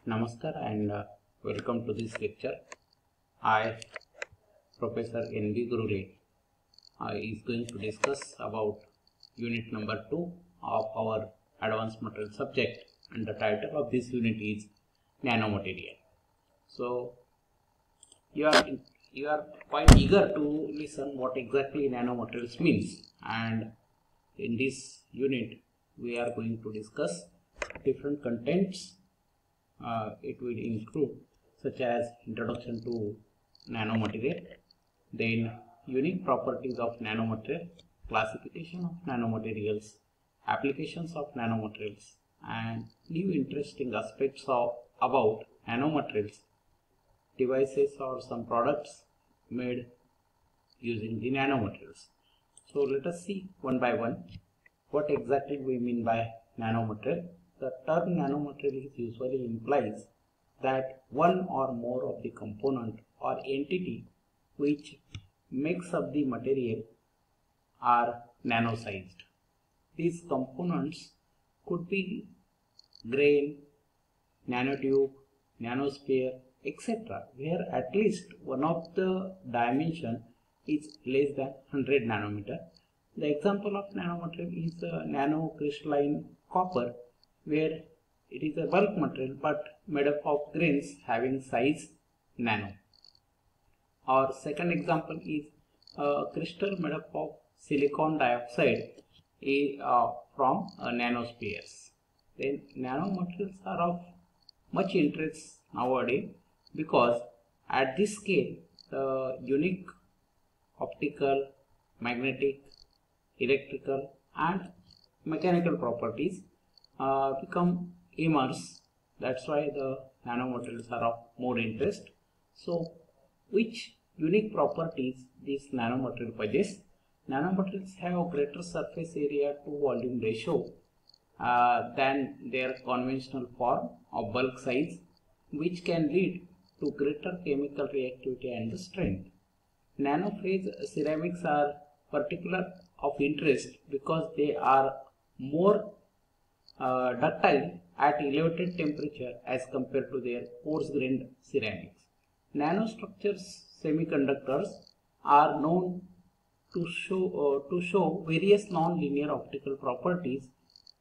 Namaskar and welcome to this lecture. I, Professor N.B. Gurule, is going to discuss about unit number 2 of our advanced material subject, and the title of this unit is Nanomaterial. So you are quite eager to listen what exactly nanomaterials means, and in this unit we are going to discuss different contents. It will include such as introduction to nanomaterial, then unique properties of nanomaterial, classification of nanomaterials, applications of nanomaterials, and new interesting aspects about nanomaterials, devices or some products made using the nanomaterials. So let us see one by one what exactly we mean by nanomaterial. The term nanomaterial usually implies that one or more of the component or entity which makes up the material are nano-sized. These components could be grain, nanotube, nanosphere, etc., where at least one of the dimension is less than 100 nanometer. The example of nanomaterial is nanocrystalline copper, where it is a bulk material but made up of grains having size nano. Our second example is a crystal made up of silicon dioxide from nanospheres. Then nanomaterials are of much interest nowadays because at this scale the unique optical, magnetic, electrical and mechanical properties become immersed. That's why the nanomaterials are of more interest. So which unique properties these nanomaterials possess? Nanomaterials have a greater surface area to volume ratio than their conventional form of bulk size, which can lead to greater chemical reactivity and strength. Nanophase ceramics are particular of interest because they are more ductile at elevated temperature as compared to their coarse-grained ceramics. Nanostructures semiconductors are known to show various non-linear optical properties,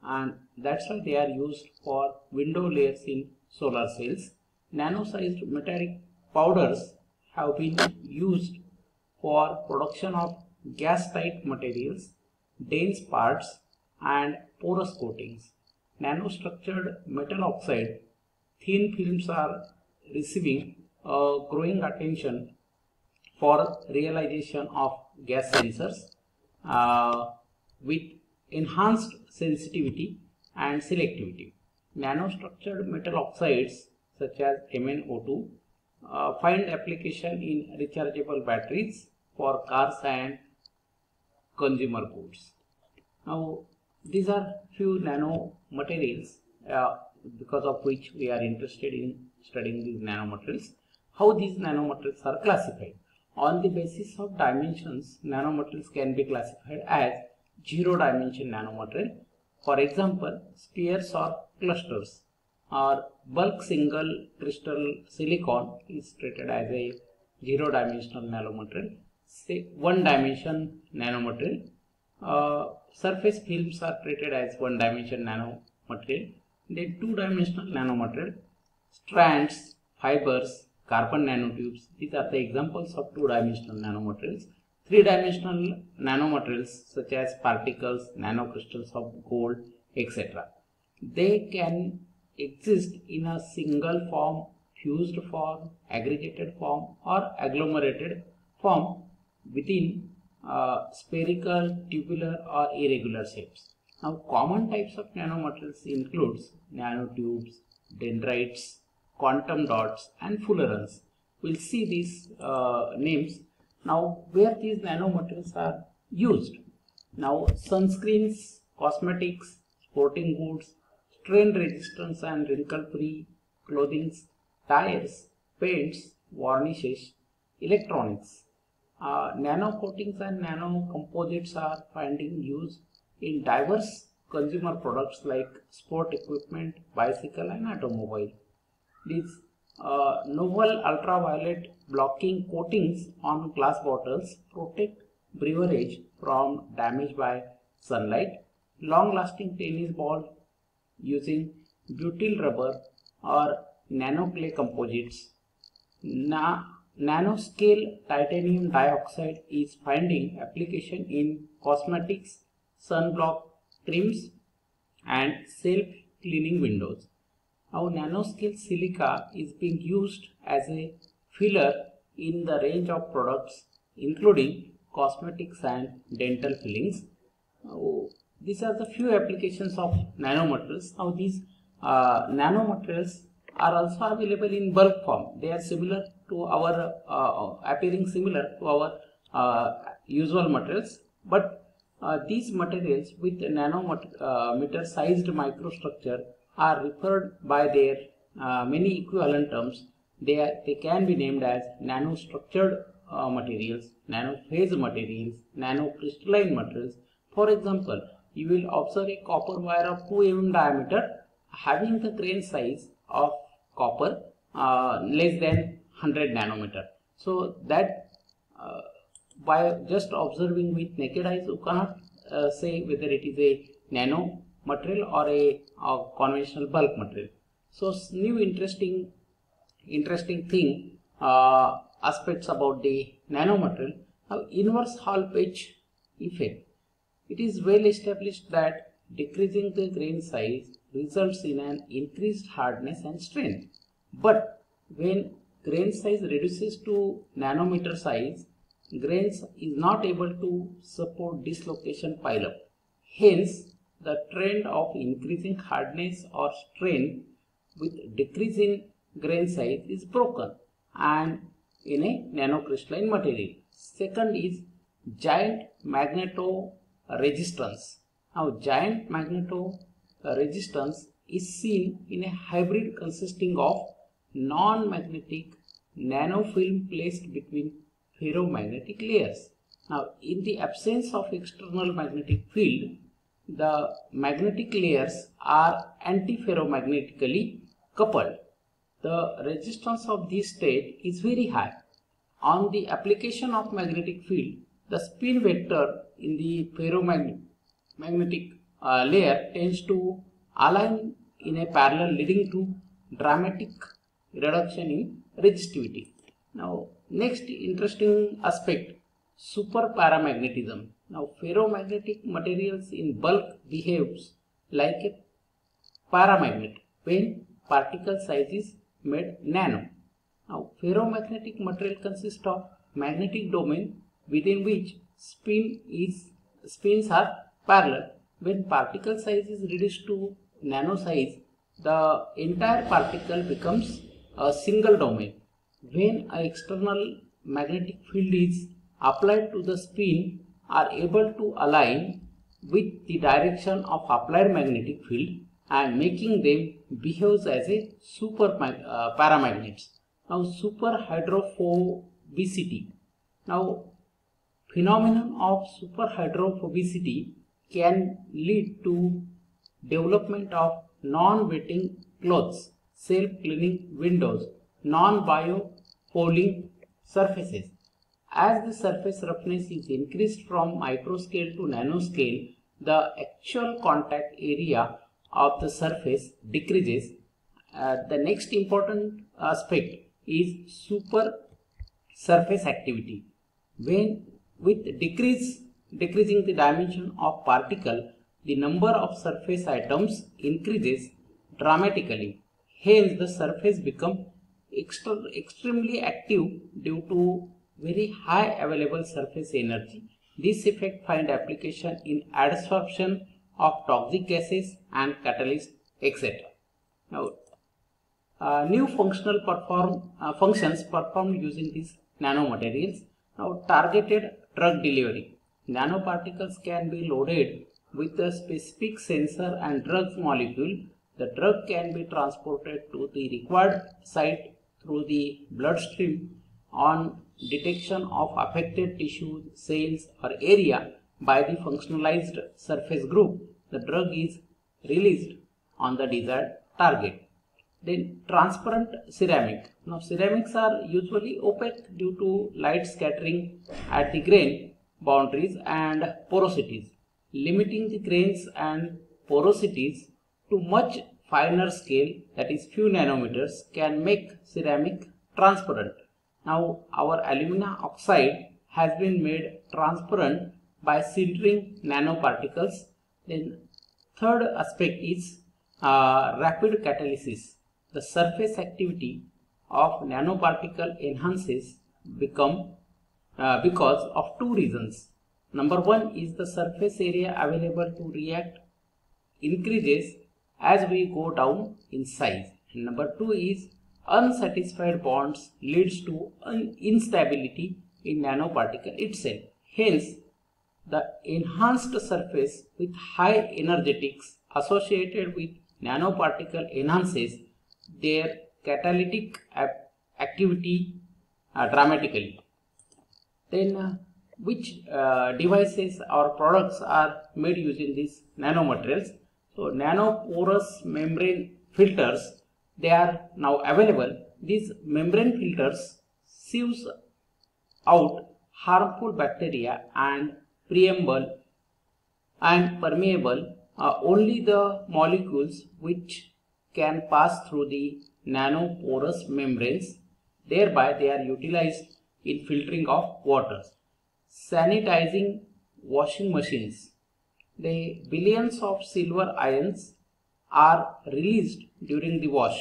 and that's why they are used for window layers in solar cells. Nano-sized metallic powders have been used for production of gas-tight materials, dense parts, and porous coatings. Nanostructured metal oxide thin films are receiving growing attention for realization of gas sensors with enhanced sensitivity and selectivity. Nanostructured metal oxides such as MnO2 find application in rechargeable batteries for cars and consumer goods. Now, these are few nanomaterials because of which we are interested in studying these nanomaterials. How these nanomaterials are classified? On the basis of dimensions, nanomaterials can be classified as zero-dimension nanomaterial. For example, spheres or clusters, or bulk single crystal silicon is treated as a zero-dimensional nanomaterial. Say one-dimension nanomaterial. Surface films are treated as one-dimension nanomaterial. Then two-dimensional nanomaterial, strands, fibers, carbon nanotubes. These are the examples of two-dimensional nanomaterials. Three-dimensional nanomaterials such as particles, nanocrystals of gold, etc. They can exist in a single form, fused form, aggregated form, or agglomerated form within spherical, tubular or irregular shapes. Now, common types of nanomaterials includes nanotubes, dendrites, quantum dots and fullerenes. We'll see these names. Now, where these nanomaterials are used? Now, sunscreens, cosmetics, sporting goods, strain resistance and wrinkle-free clothing, tires, paints, varnishes, electronics. Nano coatings and nano composites are finding use in diverse consumer products like sport equipment, bicycle and automobile. These novel ultraviolet blocking coatings on glass bottles protect beverage from damage by sunlight. Long-lasting tennis balls using butyl rubber or nanoclay composites. Nanoscale titanium dioxide is finding application in cosmetics, sunblock creams, and self-cleaning windows. Now, nanoscale silica is being used as a filler in the range of products including cosmetics and dental fillings. Now, these are the few applications of nanomaterials. Now, these nanomaterials are also available in bulk form. They are similar to our appearing similar to our usual materials, but these materials with nanometer sized microstructure are referred by their many equivalent terms. They can be named as nanostructured materials, nanophase materials, nanocrystalline materials. For example, you will observe a copper wire of 2 mm diameter having the grain size of copper less than 100 nanometer. So that by just observing with naked eyes you cannot say whether it is a nano material or a conventional bulk material. So new interesting thing aspects about the nanomaterial. Now, inverse Hall patch effect. It is well established that decreasing the grain size results in an increased hardness and strength. But when grain size reduces to nanometer size, grains is not able to support dislocation pileup. Hence, the trend of increasing hardness or strength with decrease in grain size is broken and in a nanocrystalline material. Second is giant magnetoresistance. Now, giant magnetoresistance is seen in a hybrid consisting of non-magnetic nanofilm placed between ferromagnetic layers. Now, in the absence of external magnetic field, the magnetic layers are antiferromagnetically coupled. The resistance of this state is very high. On the application of magnetic field, the spin vector in the ferromagnetic layer tends to align in a parallel, leading to dramatic reduction in resistivity. Now, next interesting aspect, superparamagnetism. Now, ferromagnetic materials in bulk behaves like a paramagnet when particle size is made nano. Now, ferromagnetic material consists of magnetic domain within which spins are parallel. When particle size is reduced to nano size, the entire particle becomes a single domain. When an external magnetic field is applied to the spin, are able to align with the direction of applied magnetic field and making them behave as a paramagnets. Now, superhydrophobicity. Now, phenomenon of superhydrophobicity can lead to development of non-wetting clothes, self-cleaning windows, non-biofouling surfaces. As the surface roughness is increased from microscale to nanoscale, the actual contact area of the surface decreases. The next important aspect is super surface activity. When with decreasing the dimension of particle, the number of surface atoms increases dramatically. Hence, the surface becomes extremely active due to very high available surface energy. This effect finds application in adsorption of toxic gases and catalysts, etc. Now, new functional functions performed using these nanomaterials. Now, targeted drug delivery. Nanoparticles can be loaded with a specific sensor and drug molecule. The drug can be transported to the required site through the bloodstream on detection of affected tissue, cells or area by the functionalized surface group. The drug is released on the desired target. Then transparent ceramic. Now ceramics are usually opaque due to light scattering at the grain boundaries and porosities. Limiting the grains and porosities to much finer scale, that is few nanometers, can make ceramic transparent. Now our alumina oxide has been made transparent by sintering nanoparticles. Then third aspect is rapid catalysis. The surface activity of nanoparticle enhances because of two reasons. Number one is the surface area available to react increases as we go down in size. And number two is unsatisfied bonds leads to instability in nanoparticle itself. Hence, the enhanced surface with high energetics associated with nanoparticle enhances their catalytic activity dramatically. Then which devices or products are made using these nanomaterials? So nanoporous membrane filters, they are now available. These membrane filters sieves out harmful bacteria and permeable only the molecules which can pass through the nanoporous membranes. Thereby they are utilized in filtering of waters. Sanitizing washing machines. The billions of silver ions are released during the wash.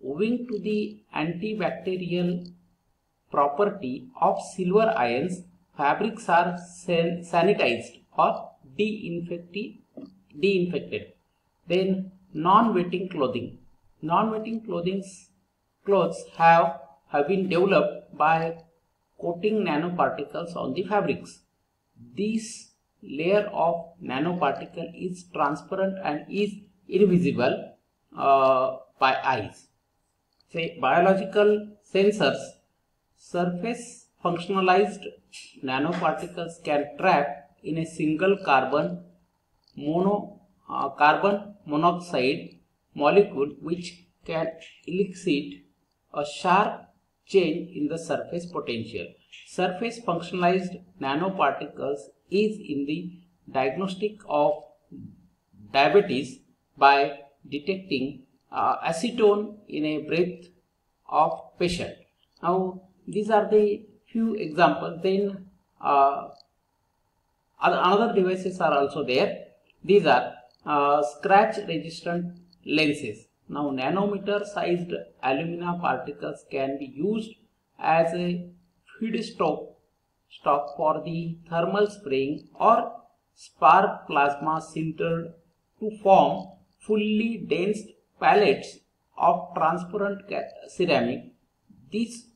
Owing to the antibacterial property of silver ions, fabrics are sanitized or de-infected. Then non-wetting clothing. Non-wetting clothes have been developed by coating nanoparticles on the fabrics. This layer of nanoparticle is transparent and is invisible by eyes. Say biological sensors, surface functionalized nanoparticles can trap in a single carbon monoxide molecule, which can elicit a sharp change in the surface potential. Surface functionalized nanoparticles is in the diagnostic of diabetes by detecting acetone in a breath of patient. Now these are the few examples. Then another devices are also there. These are scratch resistant lenses. Now nanometer sized alumina particles can be used as a feedstock for the thermal spraying or spark plasma sintered to form fully dense pellets of transparent ceramic. This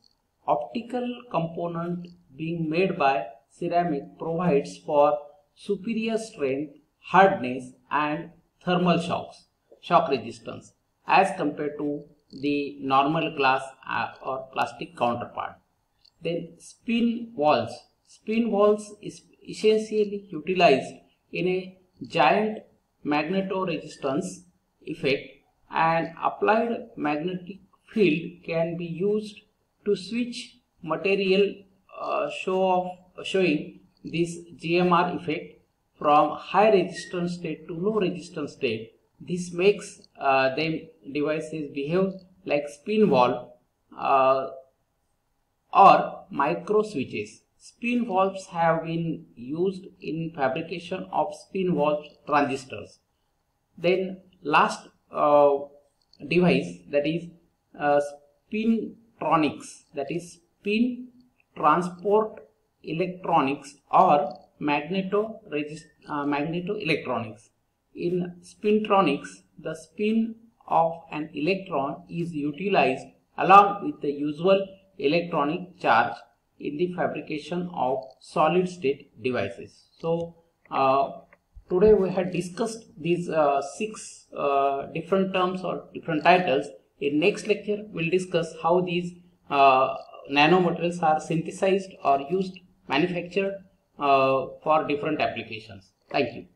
optical component being made by ceramic provides for superior strength, hardness and thermal shock resistance as compared to the normal glass or plastic counterpart. Then spin walls. Spin walls is essentially utilized in a giant magnetoresistance effect, and applied magnetic field can be used to switch material showing this GMR effect from high resistance state to low resistance state. This makes them devices behave like spin valve or micro switches. Spin valves have been used in fabrication of spin valve transistors. Then last device, that is spintronics, that is spin transport electronics or magnetoelectronics. In spintronics, the spin of an electron is utilized along with the usual electronic charge in the fabrication of solid state devices. So today we had discussed these 6 different terms or different titles. In next lecture we will discuss how these nanomaterials are synthesized or used, manufactured for different applications. Thank you.